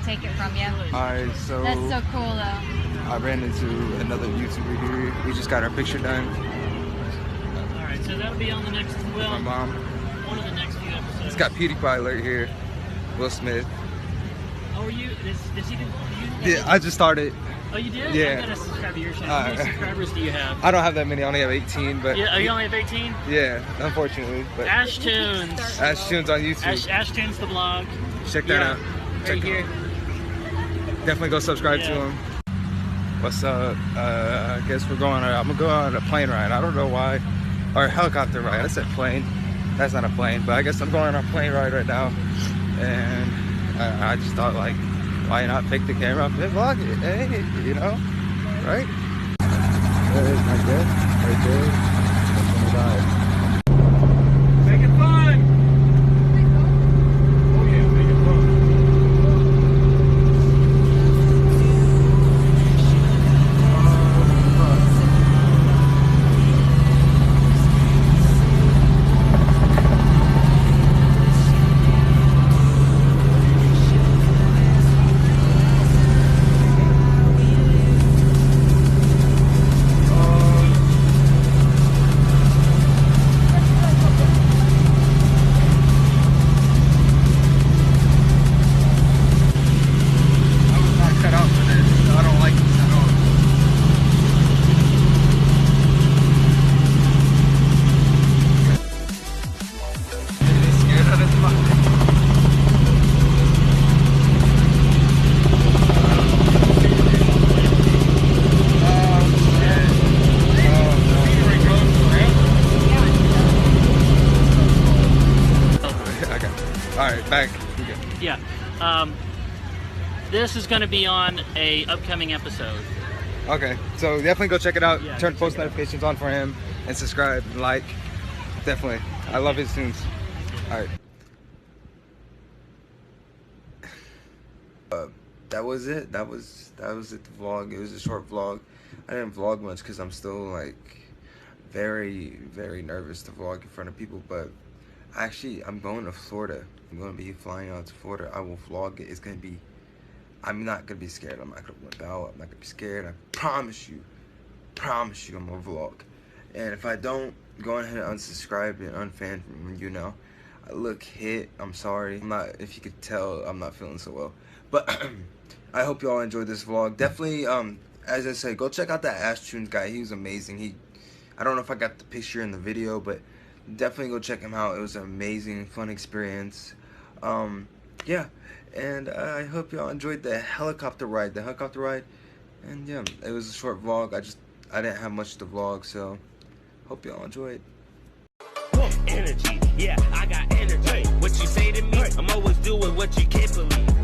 take it from you. Alright, so That's so cool though. I ran into another YouTuber here. We just got our picture done. Alright, so that'll be on the next, well, My mom. one of the next few episodes. It's got PewDiePie alert here. Will Smith. Oh, are you, does he do, Yeah, I just started. Oh, you did? Yeah. I gotta subscribe to your channel. How many subscribers do you have? I don't have that many. I only have 18, but Yeah, you only have 18? yeah, unfortunately. But Ash Toons. Ash Tunes on YouTube. Ash Toons the blog. Check that out. Right here. Definitely go subscribe to him. What's up? I guess we're going. I'm gonna go on a plane ride. I don't know why, or a helicopter ride. I said plane. That's not a plane, but I guess I'm going on a plane ride right now. And I just thought, like, why not pick the camera up and vlog it? Hey, you know, right? There's my dad right there. That's when he died. Make it fun! Oh yeah, make it fun. Alright, back. Yeah. This is going to be on a upcoming episode. Okay, so definitely go check it out. Yeah, Turn post notifications on for him and subscribe and like. Definitely. I love his tunes. Alright. That was it. That was it, the vlog. It was a short vlog. I didn't vlog much because I'm still like very nervous to vlog in front of people, but actually I'm going to Florida. I'm going to be flying out to Florida. I will vlog it. It's going to be, I'm not going to be scared. I'm not going to whip out. I'm not going to be scared. I promise you I'm going to vlog. And if I don't, go ahead and unsubscribe and unfan from, you know. I look hit. I'm sorry. I'm not, if you could tell, I'm not feeling so well. But I hope y'all enjoyed this vlog. Definitely, as I said, go check out that Ash Tunes guy. He was amazing. I don't know if I got the picture in the video, but definitely go check him out. It was an amazing, fun experience. Yeah, and I hope y'all enjoyed the helicopter ride. And yeah, it was a short vlog. I didn't have much to vlog, so hope y'all enjoyed. Energy, yeah, I got energy. What you say to me, I'm always doing what you can't believe.